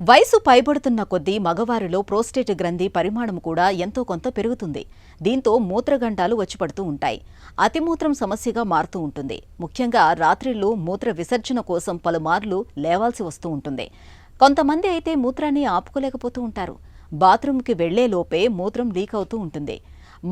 వయసు పైబడుతున్న కొద్దీ మగవారిలో ప్రోస్టేట్ గ్రంథి పరిమాణం కూడా ఎంతో కొంత పెరుగుతుంది. దీంతో మూత్రగండాలు వచ్చిపడుతూ ఉంటాయి. అతిమూత్రం సమస్యగా మారుతూ ఉంటుంది. ముఖ్యంగా రాత్రిళ్లు మూత్ర విసర్జన కోసం పలుమార్లు లేవాల్సి వస్తూ ఉంటుంది. కొంతమంది అయితే మూత్రాన్ని ఆపుకోలేకపోతూ ఉంటారు. బాత్రూంకి వెళ్లేలోపే మూత్రం లీక్ అవుతూ ఉంటుంది.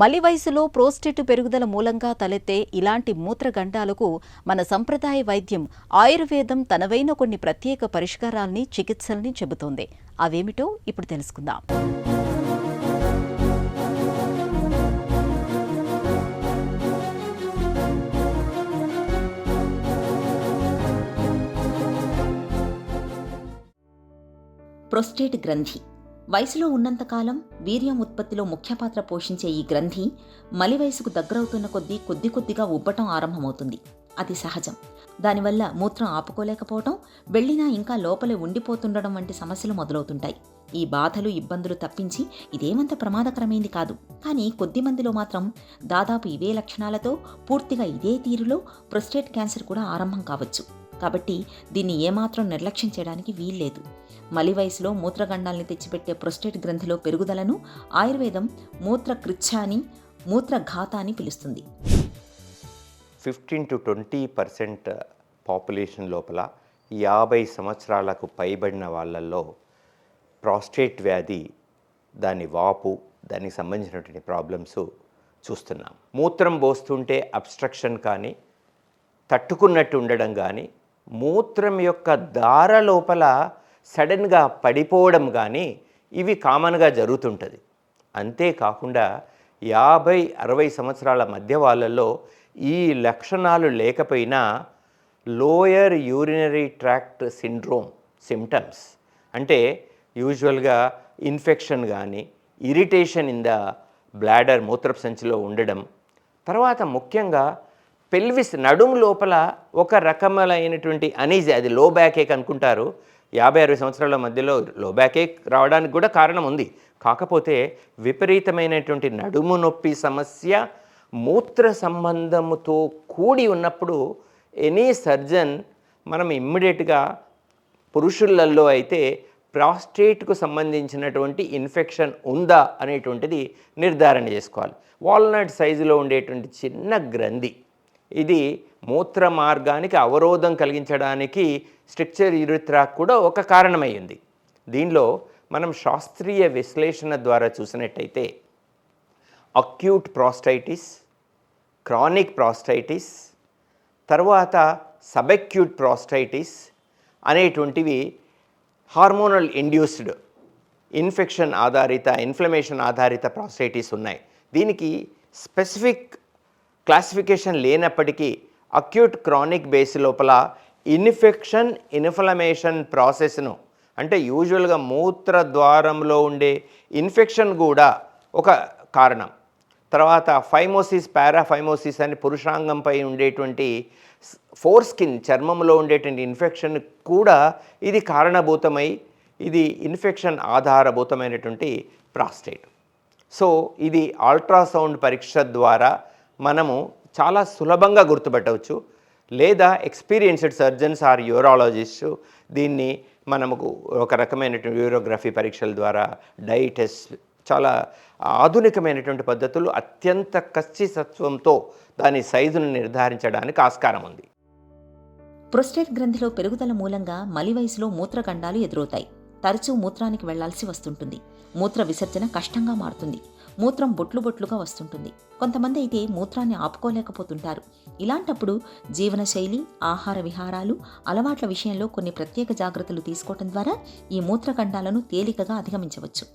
మలి వయసులో ప్రోస్టేట్ పెరుగుదల మూలంగా తలెత్తే ఇలాంటి మూత్రగండాలకు మన సంప్రదాయ వైద్యం ఆయుర్వేదం తనవైన కొన్ని ప్రత్యేక పరిష్కారాల్ని, చికిత్సల్ని చెబుతోంది. అవేమిటో ఇప్పుడు తెలుసుకుందాం. ప్రోస్టేట్ గ్రంథి వయసులో ఉన్నంతకాలం వీర్యం ఉత్పత్తిలో ముఖ్య పాత్ర పోషించే ఈ గ్రంథి మలి వయసుకు దగ్గరవుతున్న కొద్ది కొద్దిగా ఉబ్బటం ఆరంభమవుతుంది. అది సహజం. దానివల్ల మూత్రం ఆపుకోలేకపోవటం, వెళ్ళినా ఇంకా లోపలే ఉండిపోతుండడం వంటి సమస్యలు మొదలవుతుంటాయి. ఈ బాధలు, ఇబ్బందులు తప్పించి ఇదేమంత ప్రమాదకరమైంది కాదు. కానీ కొద్ది మందిలో మాత్రం దాదాపు ఇవే లక్షణాలతో పూర్తిగా ఇదే తీరులో ప్రోస్టేట్ క్యాన్సర్ కూడా ఆరంభం కావచ్చు. కాబట్టి దీన్ని ఏమాత్రం నిర్లక్ష్యం చేయడానికి వీల్లేదు. మలి వయసులో మూత్రగండాల్ని తెచ్చిపెట్టే ప్రోస్టేట్ గ్రంథిలో పెరుగుదలను ఆయుర్వేదం మూత్రకృచ్ఛ అని, మూత్రఘాత అని పిలుస్తుంది. 15 to 20% పాపులేషన్ లోపల 50 సంవత్సరాలకు పైబడిన వాళ్ళల్లో ప్రాస్టేట్ వ్యాధి, దాని వాపు, దానికి సంబంధించినటువంటి ప్రాబ్లమ్స్ చూస్తున్నాం. మూత్రం పోస్తుంటే అబ్స్ట్రక్షన్ కానీ, తట్టుకున్నట్టు ఉండడం కానీ, మూత్రం యొక్క దార లోపల సడన్గా పడిపోవడం కానీ ఇవి కామన్గా జరుగుతుంటుంది. అంతేకాకుండా 50-60 సంవత్సరాల మధ్య వాళ్ళల్లో ఈ లక్షణాలు లేకపోయినా lower urinary tract syndrome symptoms, అంటే యూజువల్గా ఇన్ఫెక్షన్ కానీ, ఇరిటేషన్ ఇన్ ద బ్లాడర్, మూత్రపు సంచిలో ఉండడం, తర్వాత ముఖ్యంగా పెల్విస్ నడుము లోపల ఒక రకమైనటువంటి అనీజీ, అది లో బ్యాక్ ఏక్ అనుకుంటారు. 50-60 సంవత్సరాల మధ్యలో లో బ్యాక్ ఏక్ రావడానికి కూడా కారణం ఉంది. కాకపోతే విపరీతమైనటువంటి నడుము నొప్పి సమస్య మూత్ర సంబంధముతో కూడి ఉన్నప్పుడు ఎనీ సర్జన్ మనం ఇమ్మీడియట్గా పురుషులలో అయితే ప్రాస్టేట్కు సంబంధించినటువంటి ఇన్ఫెక్షన్ ఉందా అనేటువంటిది నిర్ధారణ చేసుకోవాలి. వాల్నట్ సైజులో ఉండేటువంటి చిన్న గ్రంథి, ఇది మూత్ర మార్గానికి అవరోధం కలిగించడానికి స్ట్రక్చర్ యూరిథ్రా కూడా ఒక కారణమైంది. దీనిలో మనం శాస్త్రీయ విశ్లేషణ ద్వారా చూసినట్టయితే అక్యూట్ ప్రాస్టైటిస్, క్రానిక్ ప్రాస్టైటిస్, తర్వాత సబ్అక్యూట్ ప్రాస్టైటిస్ అనేటువంటివి హార్మోనల్ ఇండ్యూస్డ్ ఇన్ఫెక్షన్ ఆధారిత, ఇన్ఫ్లమేషన్ ఆధారిత ప్రాస్టైటిస్ ఉన్నాయి. దీనికి స్పెసిఫిక్ క్లాసిఫికేషన్ లేనప్పటికీ అక్యూట్ క్రానిక్ బేస్ లోపల ఇన్ఫ్లమేషన్ ప్రాసెస్ను, అంటే యూజువల్గా మూత్ర ద్వారంలో ఉండే ఇన్ఫెక్షన్ కూడా ఒక కారణం. తర్వాత ఫైమోసిస్, పారాఫైమోసిస్ అని పురుషాంగంపై ఉండేటువంటి ఫోర్ స్కిన్, చర్మంలో ఉండేటువంటి ఇన్ఫెక్షన్ కూడా ఇది కారణభూతమై, ఇది ఇన్ఫెక్షన్ ఆధారభూతమైనటువంటి ప్రాస్టేట్. సో ఇది అల్ట్రాసౌండ్ పరీక్ష ద్వారా మనము చాలా సులభంగా గుర్తుపట్టవచ్చు. లేదా ఎక్స్పీరియన్స్డ్ సర్జన్స్ ఆర్ యూరాలజిస్ట్ దీన్ని మనకు ఒక రకమైనటువంటి యూరోగ్రఫీ పరీక్షల ద్వారా, డై టెస్ట్, చాలా ఆధునికమైనటువంటి పద్ధతులు అత్యంత ఖచ్చితత్వంతో దాని సైజును నిర్ధారించడానికి ఆస్కారం ఉంది. ప్రోస్టేట్ గ్రంథిలో పెరుగుదల మూలంగా మలి వయసులో మూత్రగండాలు ఎదురవుతాయి. తరచూ మూత్రానికి వెళ్లాల్సి వస్తుంటుంది. మూత్ర విసర్జన కష్టంగా మారుతుంది. మూత్రం బొట్లుగా వస్తుంటుంది. కొంతమంది అయితే మూత్రాన్ని ఆపుకోలేకపోతుంటారు. ఇలాంటప్పుడు జీవనశైలి, ఆహార విహారాలు, అలవాట్ల విషయంలో కొన్ని ప్రత్యేక జాగ్రత్తలు తీసుకోవటం ద్వారా ఈ మూత్రగండాలను తేలికగా అధిగమించవచ్చు.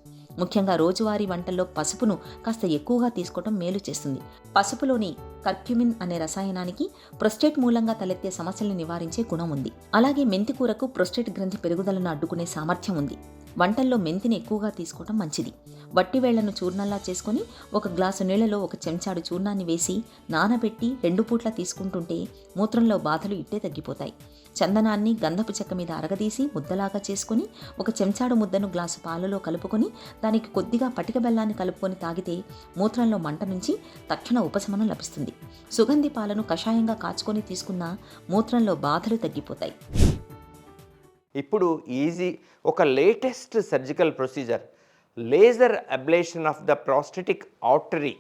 ముఖ్యంగా రోజువారీ వంటల్లో పసుపును కాస్త ఎక్కువగా తీసుకోవటం మేలు చేస్తుంది. పసుపులోని కర్క్యుమిన్ అనే రసాయనానికి ప్రోస్టేట్ మూలంగా తలెత్తే సమస్యలను నివారించే గుణం ఉంది. అలాగే మెంతి కూరకు ప్రోస్టేట్ గ్రంథి పెరుగుదలను అడ్డుకునే సామర్థ్యం ఉంది. వంటల్లో మెంతిని ఎక్కువగా తీసుకోవటం మంచిది. వట్టివేళ్లను చూర్ణంలా చేసుకుని ఒక గ్లాసు నీళ్లలో ఒక చెంచాడు చూర్ణాన్ని వేసి నానబెట్టి 2 పూట్ల తీసుకుంటుంటే మూత్రంలో బాధలు ఇట్టే తగ్గిపోతాయి. చందనాన్ని గంధపు చెక్క మీద అరగదీసి ముద్దలాగా చేసుకుని ఒక చెంచాడు ముద్దను గ్లాసు పాలలో కలుపుకొని దానికి కొద్దిగా పటిక బెల్లాన్ని కలుపుకొని తాగితే మూత్రంలో మంట నుంచి తక్షణ ఉపశమనం లభిస్తుంది. సుగంధి పాలను కషాయంగా కాచుకొని తీసుకున్న మూత్రంలో బాధలు తగ్గిపోతాయి. ఇప్పుడు ఒక latest surgical procedure laser ablation of the prostatic artery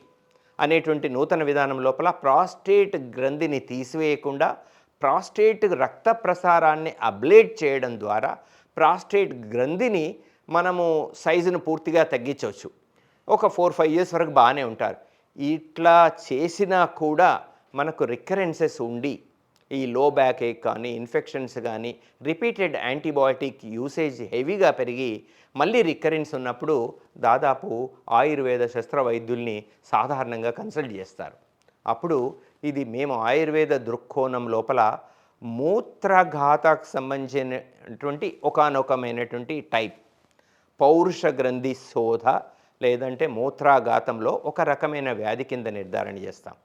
అనేటువంటి నూతన విధానం లోపల ప్రాస్టేట్ గ్రంథిని తీసివేయకుండా ప్రాస్టేట్ రక్త ప్రసారాన్ని అబ్లేట్ చేయడం ద్వారా ప్రాస్టేట్ గ్రంథిని మనము సైజును పూర్తిగా తగ్గించవచ్చు. ఒక 4-5 ఇయర్స్ వరకు బాగానే ఉంటారు. ఇట్లా చేసినా కూడా మనకు రికరెన్సెస్ ఉండి ఈ లో బ్యాక్ ఏక్ కానీ ఇన్ఫెక్షన్స్ కానీ రిపీటెడ్ యాంటీబయాటిక్ యూసేజ్ హెవీగా పెరిగి మళ్ళీ రికరెన్స్ ఉన్నప్పుడు దాదాపు ఆయుర్వేద శస్త్రవైద్యుల్ని సాధారణంగా కన్సల్ట్ చేస్తారు. అప్పుడు ఇది మేము ఆయుర్వేద దృక్కోణం లోపల మూత్రఘాతకు సంబంధించినటువంటి ఒకానొకమైనటువంటి టైప్ పౌరుష గ్రంథి శోధ లేదంటే మూత్రాఘాతంలో ఒక రకమైన వ్యాధి కింద నిర్ధారణ చేస్తాం.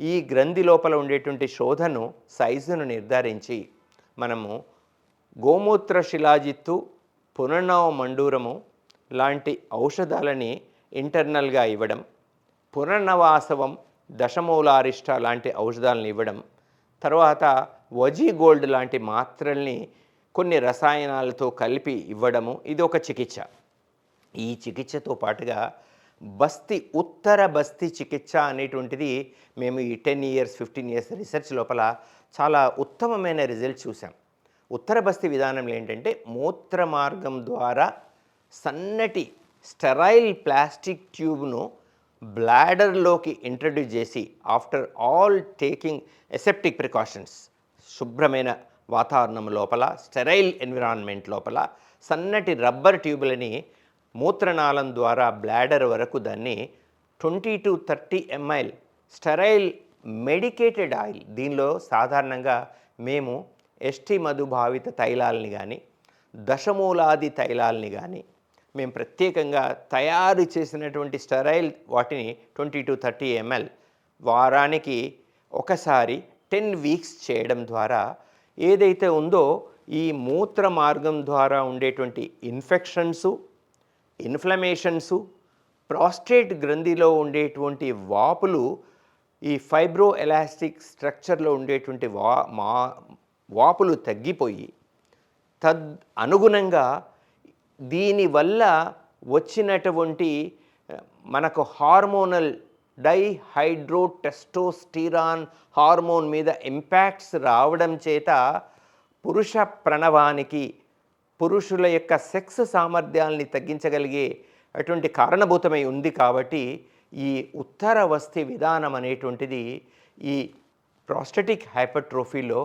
ఈ గ్రంథి లోపల ఉండేటువంటి శోధను సైజును నిర్ధారించి మనము గోమూత్ర శిలాజిత్తు పునర్నవ మండూరము లాంటి ఔషధాలని ఇంటర్నల్గా ఇవ్వడం, పునర్నవాసవం దశమూలారిష్ట లాంటి ఔషధాలను ఇవ్వడం, తర్వాత వజీ గోల్డ్ లాంటి మాత్రల్ని కొన్ని రసాయనాలతో కలిపి ఇవ్వడము, ఇది ఒక చికిత్స. ఈ చికిత్సతో పాటుగా ఉత్తర బస్తి చికిత్స అనేటువంటిది మేము ఈ 10 ఇయర్స్ 15 ఇయర్స్ రీసెర్చ్ లోపల చాలా ఉత్తమమైన రిజల్ట్స్ చూసాం. ఉత్తర బస్తి విధానంలో ఏంటంటే మూత్ర మార్గం ద్వారా సన్నటి స్టెరైల్ ప్లాస్టిక్ ట్యూబ్ను బ్లాడర్లోకి ఇంట్రడ్యూస్ చేసి after all taking aseptic precautions, శుభ్రమైన వాతావరణం లోపల స్టెరైల్ ఎన్విరాన్మెంట్ లోపల సన్నటి రబ్బర్ ట్యూబులని మూత్రనాళం ద్వారా బ్లాడర్ వరకు దాన్ని 20 to 30 ml sterile medicated oil, దీనిలో సాధారణంగా మేము ఎస్టీ మధుభావిత తైలాలని కానీ దశమూలాది తైలాలని కానీ మేము ప్రత్యేకంగా తయారు చేసినటువంటి స్టెరైల్ వాటిని 20 to 30 ml వారానికి ఒకసారి 10 వీక్స్ చేయడం ద్వారా ఏదైతే ఉందో ఈ మూత్ర మార్గం ద్వారా ఉండేటువంటి ఇన్ఫెక్షన్సు, ఇన్ఫ్లమేషన్సు, ప్రాస్టేట్ గ్రంథిలో ఉండేటువంటి వాపులు, ఈ ఫైబ్రో ఎలాస్టిక్ స్ట్రక్చర్లో ఉండేటువంటి వాపులు తగ్గిపోయి అనుగుణంగా దీనివల్ల వచ్చినటువంటి మనకు హార్మోనల్ డైహైడ్రోటెస్టోస్టిరాన్ హార్మోన్ మీద ఇంపాక్ట్స్ రావడం చేత పురుష ప్రణవానికి, పురుషుల యొక్క సెక్స్ సామర్థ్యాల్ని తగ్గించగలిగే అటువంటి కారణభూతమై ఉంది. కాబట్టి ఈ ఉత్తర వస్తి విధానం అనేటువంటిది ఈ ప్రాస్టెటిక్ హైపర్ట్రోఫీలో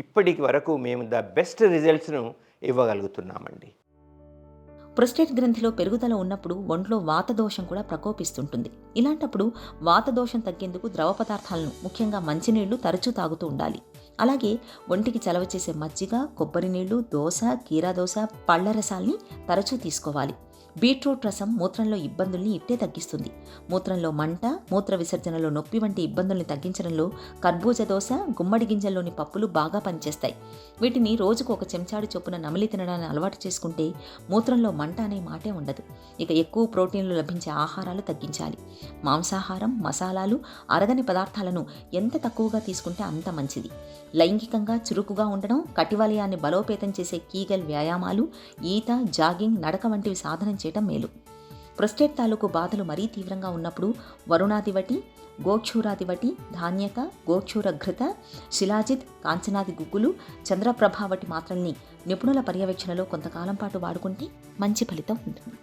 ఇప్పటికి వరకు మేము ద బెస్ట్ రిజల్ట్స్ను ఇవ్వగలుగుతున్నామండి. ప్రొస్టేట్ గ్రంథిలో పెరుగుదల ఉన్నప్పుడు ఒంట్లో వాతదోషం కూడా ప్రకోపిస్తుంటుంది. ఇలాంటప్పుడు వాతదోషం తగ్గేందుకు ద్రవ పదార్థాలను, ముఖ్యంగా మంచినీళ్లు తరచూ తాగుతూ ఉండాలి. అలాగే ఒంటికి చలవ చేసే మజ్జిగ, కొబ్బరి నీళ్లు, దోస, కీరాదోస, పళ్ల రసాల్ని తరచూ తీసుకోవాలి. బీట్రూట్ రసం మూత్రంలో ఇబ్బందుల్ని ఇట్టే తగ్గిస్తుంది. మూత్రంలో మంట, మూత్ర విసర్జనలో నొప్పి వంటి ఇబ్బందుల్ని తగ్గించడంలో కర్బూజ దోస, గుమ్మడి గింజల్లోని పప్పులు బాగా పనిచేస్తాయి. వీటిని రోజుకు 1 చెంచాడు చొప్పున నమిలి తినడాన్ని అలవాటు చేసుకుంటే మూత్రంలో మంట అనే మాటే ఉండదు. ఇక ఎక్కువ ప్రోటీన్లు లభించే ఆహారాలు తగ్గించాలి. మాంసాహారం, మసాలాలు, అరగని పదార్థాలను ఎంత తక్కువగా తీసుకుంటే అంత మంచిది. లైంగికంగా చురుకుగా ఉండడం, కటివలయాన్ని బలోపేతం చేసే కీగల్ వ్యాయామాలు, ఈత, జాగింగ్, నడక వంటివి సాధనం చేయటం మేలు. ప్రొస్టేట్ తాలూకు బాధలు మరీ తీవ్రంగా ఉన్నప్పుడు వరుణాదివటి, గోక్షూరాదివటి, ధాన్యక, గోక్షూర ఘృత, శిలాజిత్, కాంచనాది గుగ్గులు, చంద్రప్రభ వంటి మాత్రల్ని నిపుణుల పర్యవేక్షణలో కొంతకాలం పాటు వాడుకుంటే మంచి ఫలితం ఉంటుంది.